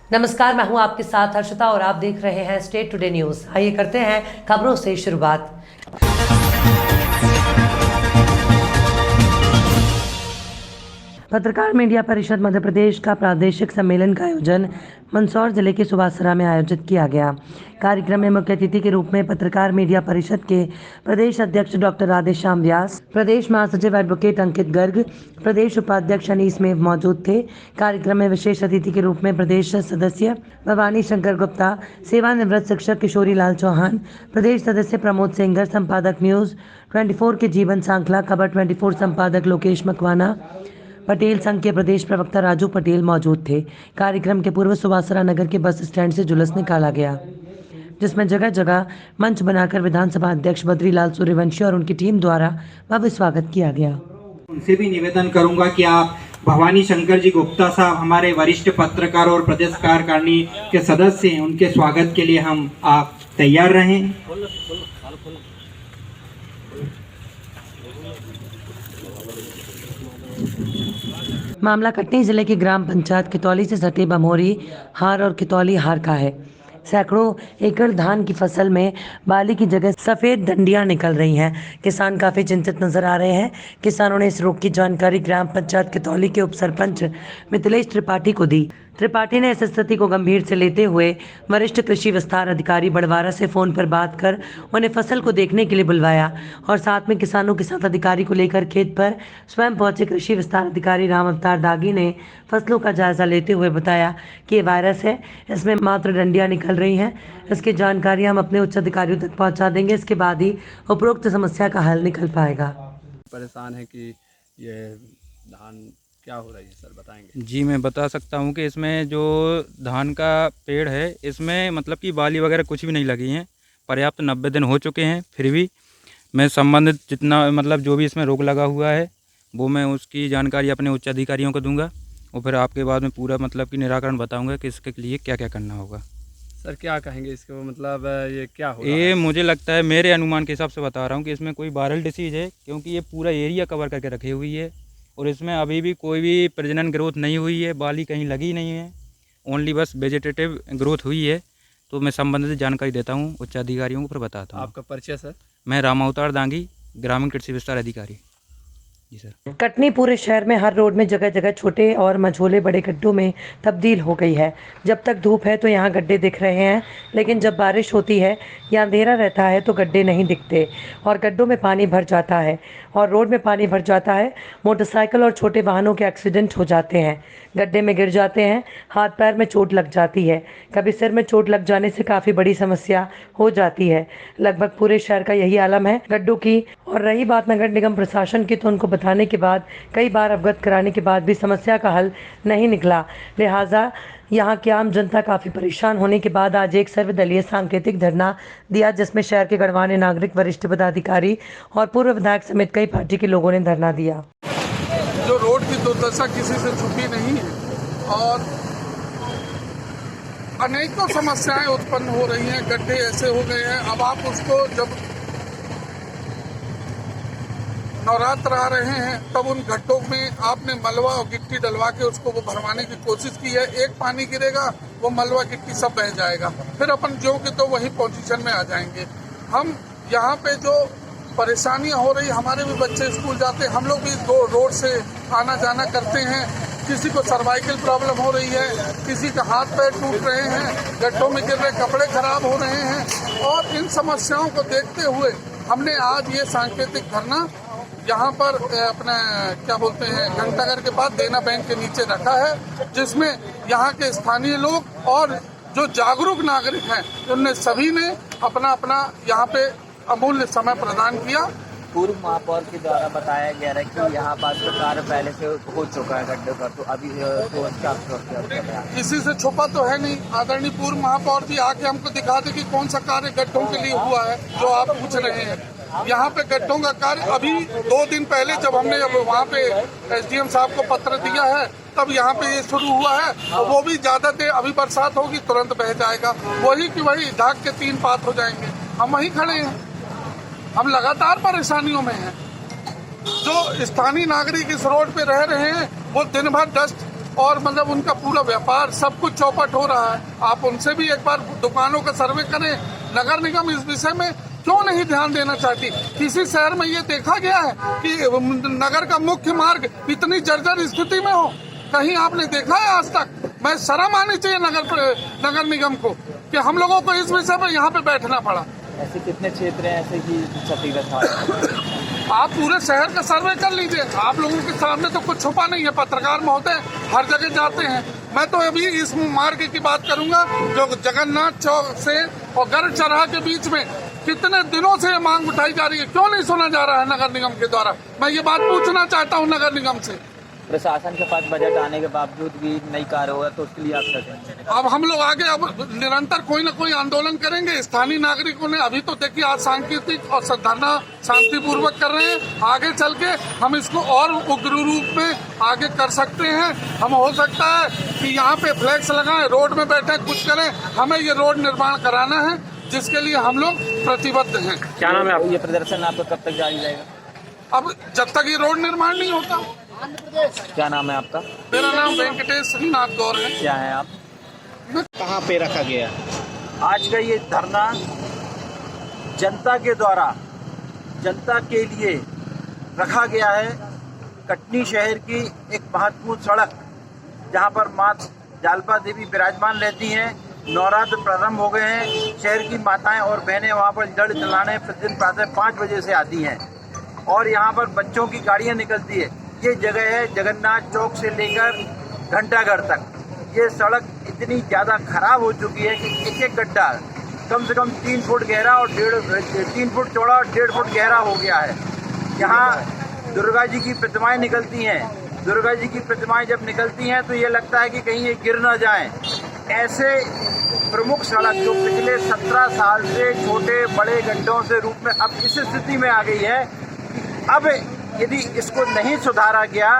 नमस्कार, मैं हूं आपके साथ हर्षिता और आप देख रहे हैं स्टेट टुडे न्यूज। आइए करते हैं खबरों से शुरुआत। पत्रकार मीडिया परिषद मध्य प्रदेश का प्रादेशिक सम्मेलन का आयोजन मंदसौर जिले के सुवासरा में आयोजित किया गया। कार्यक्रम में मुख्य अतिथि के रूप में पत्रकार मीडिया परिषद के प्रदेश अध्यक्ष डॉक्टर राधेश्याम व्यास, प्रदेश महासचिव एडवोकेट अंकित गर्ग, प्रदेश उपाध्यक्ष अनीस मेव मौजूद थे। कार्यक्रम में विशेष अतिथि के रूप में प्रदेश सदस्य भवानी शंकर गुप्ता, सेवानिवृत्त शिक्षक किशोरी लाल चौहान, प्रदेश सदस्य प्रमोद सेंगर, संपादक न्यूज 24 के जीवन सांखला, खबर 24 संपादक लोकेश मकवाना, पटेल संघ के प्रदेश प्रवक्ता राजू पटेल मौजूद थे। कार्यक्रम के पूर्व सुवासरा नगर के बस स्टैंड से जुलूस निकाला गया, जिसमें जगह जगह मंच बनाकर विधानसभा अध्यक्ष बद्रीलाल सूर्यवंशी और उनकी टीम द्वारा भव्य स्वागत किया गया। उनसे भी निवेदन करूंगा कि आप भवानी शंकर जी गुप्ता साहब हमारे वरिष्ठ पत्रकार और प्रदेश कार्यकारिणी के सदस्य हैं, उनके स्वागत के लिए हम आप तैयार रहें। मामला कटनी जिले के ग्राम पंचायत कितौली से सटे बमोरी हार और कितौली हार का है। सैकड़ों एकड़ धान की फसल में बाली की जगह सफेद डंडियां निकल रही हैं। किसान काफी चिंतित नजर आ रहे हैं। किसानों ने इस रोग की जानकारी ग्राम पंचायत कितौली के उप सरपंच मिथिलेश त्रिपाठी को दी। त्रिपाठी ने इस स्थिति को गंभीर से लेते हुए वरिष्ठ कृषि विस्तार अधिकारी बड़वारा से फोन पर बात कर उन्हें फसल को देखने के लिए बुलवाया और साथ में किसानों के साथ अधिकारी को लेकर खेत पर स्वयं पहुंचे कृषि विस्तार अधिकारी राम अवतार दागी ने फसलों का जायजा लेते हुए बताया कि ये वायरस है, इसमें मात्र डंडियां निकल रही हैं। इसकी जानकारी हम अपने उच्च अधिकारियों तक पहुंचा देंगे, इसके बाद ही उपरोक्त समस्या का हल निकल पाएगा। परेशान है कि ये धान क्या हो रही है सर, बताएंगे? जी मैं बता सकता हूँ कि इसमें जो धान का पेड़ है इसमें मतलब कि बाली वगैरह कुछ भी नहीं लगी हैं। पर्याप्त 90 दिन हो चुके हैं, फिर भी मैं संबंधित जितना मतलब जो भी इसमें रोग लगा हुआ है वो मैं उसकी जानकारी अपने उच्च अधिकारियों को दूंगा और फिर आपके बाद में पूरा मतलब कि निराकरण बताऊंगा कि इसके लिए क्या क्या करना होगा। सर क्या कहेंगे इसको, मतलब ये क्या हो रहा ये है? मुझे लगता है, मेरे अनुमान के हिसाब से बता रहा हूँ कि इसमें कोई वायरल डिसीज़ है, क्योंकि ये पूरा एरिया कवर करके रखी हुई है और इसमें अभी भी कोई भी प्रजनन ग्रोथ नहीं हुई है, बाली कहीं लगी नहीं है, ओनली बस वेजिटेटिव ग्रोथ हुई है। तो मैं संबंधित जानकारी देता हूँ उच्च अधिकारियों को, फिर बताता हूँ। आपका परिचय सर? मैं राम अवतार दांगी, ग्रामीण कृषि विस्तार अधिकारी। जी सर। कटनी पूरे शहर में हर रोड में जगह जगह छोटे और मझोले बड़े गड्ढों में तब्दील हो गई है। जब तक धूप है तो यहाँ गड्ढे दिख रहे हैं, लेकिन जब बारिश होती है या अंधेरा रहता है तो गड्ढे नहीं दिखते और गड्ढों में पानी भर जाता है और रोड में पानी भर जाता है। मोटरसाइकिल और छोटे वाहनों के एक्सीडेंट हो जाते हैं, गड्ढे में गिर जाते हैं, हाथ पैर में चोट लग जाती है, कभी सिर में चोट लग जाने से काफ़ी बड़ी समस्या हो जाती है। लगभग पूरे शहर का यही आलम है गड्ढों की। और रही बात नगर निगम प्रशासन की, तो उनको बताने के बाद, कई बार अवगत कराने के बाद भी समस्या का हल नहीं निकला। लिहाजा यहाँ की आम जनता काफ़ी परेशान होने के बाद आज एक सर्वदलीय सांकेतिक धरना दिया, जिसमें शहर के गणमान्य नागरिक, वरिष्ठ पदाधिकारी और पूर्व विधायक समेत कई पार्टी के लोगों ने धरना दिया। जो रोड की दुर्दशा किसी से छुपी नहीं है और अनेकों समस्याएं उत्पन्न हो रही हैं। गड्ढे ऐसे हो गए हैं, अब आप उसको जब नवरात्र आ रहे हैं तब उन गड्ढों में आपने मलबा और गिट्टी डलवा के उसको वो भरवाने की कोशिश की है। एक पानी गिरेगा वो मलबा गिट्टी सब बह जाएगा, फिर अपन जो कि तो वही पोजीशन में आ जाएंगे। हम यहाँ पे जो परेशानियां हो रही, हमारे भी बच्चे स्कूल जाते हैं, हम लोग भी रोड से आना जाना करते हैं। किसी को सर्वाइकल प्रॉब्लम हो रही है, किसी का हाथ पैर टूट रहे हैं, गड्ढों में गिर रहे, कपड़े खराब हो रहे हैं। और इन समस्याओं को देखते हुए हमने आज ये सांकेतिक धरना यहाँ पर अपना क्या बोलते हैं घंटाघर के पास देना बैंक के नीचे रखा है, जिसमें यहाँ के स्थानीय लोग और जो जागरूक नागरिक हैं उनने सभी ने अपना अपना यहाँ पे अमूल्य समय प्रदान किया। पूर्व महापौर के द्वारा बताया गया है कि यहाँ पास तो कार्य पहले से हो चुका है गड्ढे का, तो अभी तो क्या किसी से छुपा तो है नहीं। आदरणीय पूर्व महापौर जी आके हमको दिखा दे कि कौन सा कार्य गड्ढों के लिए हुआ है जो आप पूछ रहे हैं। यहाँ पे गड्ढों का कार्य अभी 2 दिन पहले जब हमने वहाँ पे एसडीएम साहब को पत्र दिया है तब यहाँ पे ये शुरू हुआ है, और वो भी ज्यादा देर, अभी बरसात होगी तुरंत बह जाएगा, वही की वही ढाक के 3 पात हो जाएंगे। हम वहीं खड़े हैं, हम लगातार परेशानियों में हैं। जो स्थानीय नागरिक इस रोड पे रह रहे हैं वो दिन भर डस्ट और मतलब उनका पूरा व्यापार सब कुछ चौपट हो रहा है। आप उनसे भी एक बार दुकानों का सर्वे करें। नगर निगम इस विषय में क्यों नहीं ध्यान देना चाहती? किसी शहर में ये देखा गया है कि नगर का मुख्य मार्ग इतनी जर्जर स्थिति में हो? कहीं आपने देखा है आज तक? मैं शर्म आनी चाहिए नगर निगम को कि हम लोगों को इस विषय पर यहाँ पे बैठना पड़ा। ऐसे कितने क्षेत्र हैं ऐसे की क्षतिग्रस्त हालत? आप पूरे शहर का सर्वे कर लीजिए। आप लोगों के सामने तो कुछ छुपा नहीं है। पत्रकार महोदय हर जगह जाते हैं। मैं तो अभी इस मार्ग की बात करूंगा जो जगन्नाथ चौक से और गर्ग चौराहा के बीच में कितने दिनों से मांग उठाई जा रही है, क्यों नहीं सुना जा रहा है नगर निगम के द्वारा? मैं ये बात पूछना चाहता हूँ नगर निगम से। प्रशासन के पास बजट आने के बावजूद भी नहीं कार्य होगा तो उसके लिए आप क्या करेंगे? अब हम लोग आगे अब निरंतर कोई न कोई आंदोलन करेंगे। स्थानीय नागरिकों ने अभी तो देखिए आज सांकेतिक और धरना शांतिपूर्वक कर रहे हैं। आगे चल के हम इसको और उग्र रूप में आगे कर सकते हैं। हम हो सकता है कि यहाँ पे फ्लैक्स लगाएं, रोड में बैठे कुछ करें। हमें ये रोड निर्माण कराना है जिसके लिए हम लोग प्रतिबद्ध हैं। क्या नाम है आप? ये प्रदर्शन आपको कब तक जारी रहेगा? अब जब तक ये रोड निर्माण नहीं होता। क्या नाम है आपका? मेरा नाम वेंकटेश श्रीनाथ गौर है। क्या है आप? कहाँ पे रखा गया? आज का ये धरना जनता के द्वारा जनता के लिए रखा गया है। कटनी शहर की एक महत्वपूर्ण सड़क जहाँ पर माँ जालपा देवी विराजमान रहती हैं। नवरात्र प्रारंभ हो गए हैं। शहर की माताएं और बहनें वहाँ पर जड़ जलाने प्रतिदिन प्रातः 5 बजे से आती हैं और यहाँ पर बच्चों की गाड़ियाँ निकलती है। ये जगह है जगन्नाथ चौक से लेकर घंटाघर तक। ये सड़क इतनी ज़्यादा खराब हो चुकी है कि एक एक गड्ढा कम से कम 3 फुट गहरा और 3 फुट चौड़ा और 1.5 फुट गहरा हो गया है। यहाँ दुर्गा जी की प्रतिमाएं निकलती हैं। दुर्गा जी की प्रतिमाएं जब निकलती हैं तो ये लगता है कि कहीं ये गिर ना जाएं। ऐसे प्रमुख सड़क जो पिछले 17 साल से छोटे बड़े गड्ढों से रूप में अब इस स्थिति में आ गई है कि अब यदि इसको नहीं सुधारा गया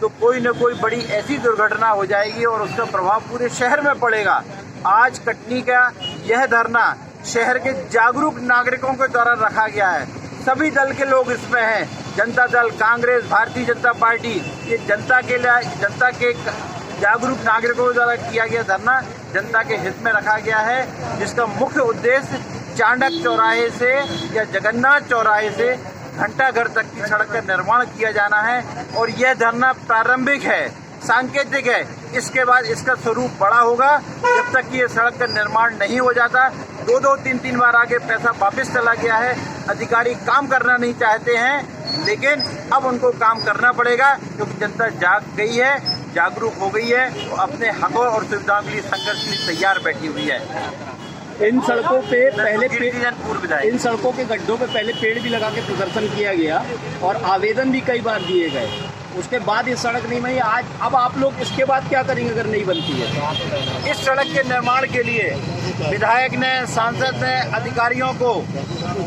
तो कोई न कोई बड़ी ऐसी दुर्घटना हो जाएगी और उसका प्रभाव पूरे शहर में पड़ेगा। आज कटनी का यह धरना शहर के जागरूक नागरिकों के द्वारा रखा गया है। सभी दल के लोग इसमें हैं। जनता दल, कांग्रेस, भारतीय जनता पार्टी, ये जनता के जागरूक नागरिकों द्वारा किया गया धरना जनता के हित में रखा गया है, जिसका मुख्य उद्देश्य चांडक चौराहे से या जगन्नाथ चौराहे से घंटाघर तक की सड़क का निर्माण किया जाना है। और यह धरना प्रारंभिक है, सांकेतिक है। इसके बाद इसका स्वरूप बड़ा होगा। जब तक कि ये सड़क का निर्माण नहीं हो जाता, 2-2, 3-3 बार आगे पैसा वापस चला गया है। अधिकारी काम करना नहीं चाहते हैं, लेकिन अब उनको काम करना पड़ेगा क्योंकि जनता जाग गई है, जागरूक हो गई है, तो अपने हकों और सुविधाओं के लिए संघर्ष के लिए तैयार बैठी हुई है। इन सड़कों पे पहले इन सड़कों के गड्ढों पे पहले पेड़ भी लगा के प्रदर्शन किया गया और आवेदन भी कई बार दिए गए। उसके बाद ये सड़क नहीं बनी। आज अब आप लोग इसके बाद क्या करेंगे अगर नहीं बनती है? इस सड़क के निर्माण के लिए विधायक ने, सांसद ने अधिकारियों को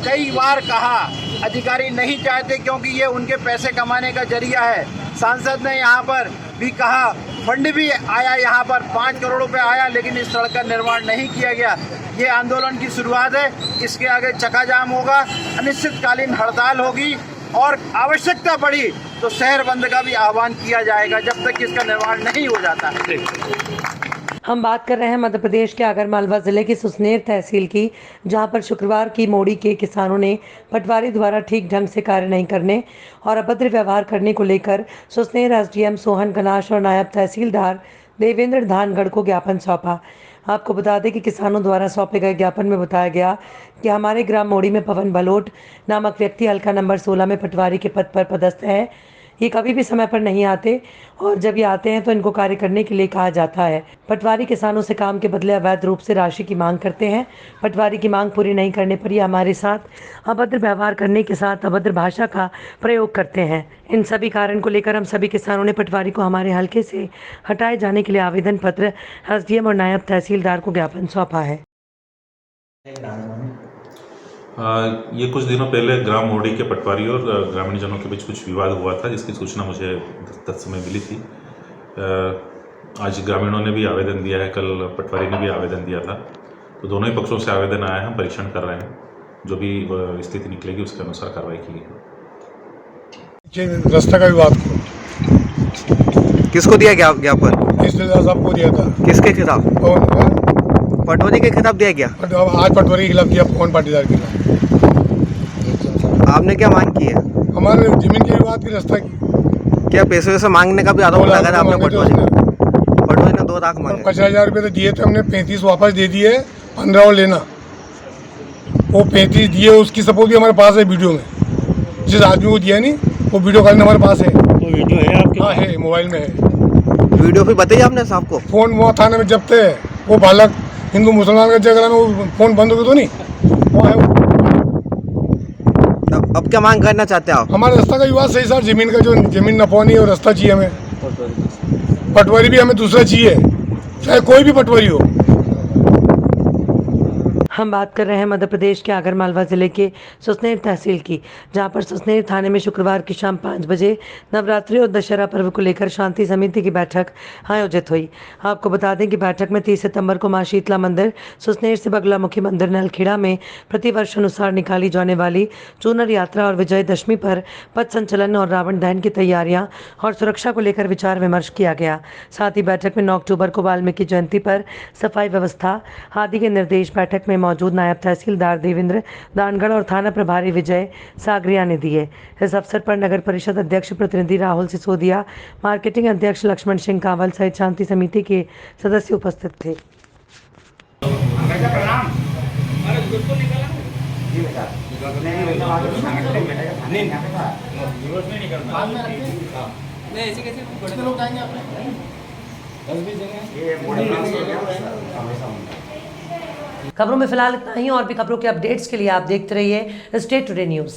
कई बार कहा। अधिकारी नहीं चाहते क्योंकि ये उनके पैसे कमाने का जरिया है। सांसद ने यहाँ पर भी कहा, फंड भी आया, यहाँ पर 5 करोड़ रुपए आया, लेकिन इस सड़क का निर्माण नहीं किया गया। ये आंदोलन की शुरुआत है। इसके आगे चक्काजाम होगा, अनिश्चितकालीन हड़ताल होगी और आवश्यकता पड़ी तो शहर बंद का भी आह्वान किया जाएगा जब तक इसका निर्माण नहीं हो जाता। हम बात कर रहे हैं मध्य प्रदेश के आगरमालवा जिले की सुसनेर तहसील की, जहां पर शुक्रवार की मोड़ी के किसानों ने पटवारी द्वारा ठीक ढंग से कार्य नहीं करने और अभद्र व्यवहार करने को लेकर सुसनेर एसडीएम सोहन गनाश और नायब तहसीलदार देवेंद्र धानगढ़ को ज्ञापन सौंपा। आपको बता दें कि किसानों द्वारा सौंपे गए ज्ञापन में बताया गया कि हमारे ग्राम मोड़ी में पवन बलोट नामक व्यक्ति हल्का नंबर 16 में पटवारी के पद पर पदस्थ है। ये कभी भी समय पर नहीं आते और जब ये आते हैं तो इनको कार्य करने के लिए कहा जाता है। पटवारी किसानों से काम के बदले अवैध रूप से राशि की मांग करते हैं। पटवारी की मांग पूरी नहीं करने पर ये हमारे साथ अभद्र व्यवहार करने के साथ अभद्र भाषा का प्रयोग करते हैं। इन सभी कारण को लेकर हम सभी किसानों ने पटवारी को हमारे हल्के से हटाए जाने के लिए आवेदन पत्र एसडीएम और नायब तहसीलदार को ज्ञापन सौंपा है। ये कुछ दिनों पहले ग्राम मोड़ी के पटवारी और ग्रामीणजनों के बीच कुछ विवाद हुआ था, जिसकी सूचना मुझे तत्समय मिली थी। आज ग्रामीणों ने भी आवेदन दिया है, कल पटवारी ने भी आवेदन दिया था, तो दोनों ही पक्षों से आवेदन आया है। हम परीक्षण कर रहे हैं, जो भी स्थिति निकलेगी उसके अनुसार कार्रवाई की है। रास्ता का विवाद किसको दिया ज्ञापन? तहसीलदार साहब को दिया था। किसके खिलाफ? और पटवारी के खिलाफ दिया गया? आज पटवारी के खिलाफ दिया, पवन पाटीदार के खिलाफ। आपने क्या मांग की है? हमारे जमीन के विवाद की रास्ता की। क्या पैसे वैसे मांगने का भी आरोप लगा था आपने? पटवारी ने 2 लाख मांगे। 50,000 रुपये तो दिए थे हमने, 35 वापस दे दिए, 15 और लेना। वो 35 दिए, उसकी सपोर्ट भी हमारे पास है वीडियो में। जिस आदमी को दिया नहीं वो वीडियो कॉल हमारे पास है। तो वीडियो है आपके? हाँ है, मोबाइल में है वीडियो। फिर बताइए आपने साहब को? फोन वहाँ थाने में जब्त है। वो बालक हिंदू मुसलमान का झगड़ा में वो फोन बंद हो गया तो नहीं, वो है। अब क्या मांग करना चाहते हैं आप? हमारे रास्ता का विवाद सही सर, जमीन का जो जमीन नपवानी है वो रास्ता चाहिए हमें। पटवारी भी हमें दूसरा चाहिए, चाहे कोई भी पटवारी हो। हम बात कर रहे हैं मध्य प्रदेश के आगरमालवा जिले के सुसनेर तहसील की, जहां पर सुसनेर थाने में शुक्रवार की शाम 5 बजे नवरात्रि और दशहरा पर्व को लेकर शांति समिति की बैठक आयोजित हुई। आपको बता दें कि बैठक में 30 सितंबर को मां शीतला मंदिर, सुसनेर से बगलामुखी मंदिर नलखेड़ा में प्रतिवर्ष अनुसार निकाली जाने वाली चूनर यात्रा और विजयदशमी पर पथ संचलन और रावण दहन की तैयारियां और सुरक्षा को लेकर विचार विमर्श किया गया। साथ ही बैठक में 9 अक्टूबर को वाल्मीकि जयंती पर सफाई व्यवस्था आदि के निर्देश बैठक में मौजूद नायब तहसीलदार देवेंद्र दानगढ़ और थाना प्रभारी विजय सागरिया ने दिए। इस अवसर पर नगर परिषद अध्यक्ष प्रतिनिधि राहुल सिसोदिया, मार्केटिंग अध्यक्ष लक्ष्मण सिंह कांवल सहित शांति समिति के सदस्य उपस्थित थे। खबरों में फिलहाल इतना ही। और भी खबरों के अपडेट्स के लिए आप देखते रहिए स्टे टुडे न्यूज़।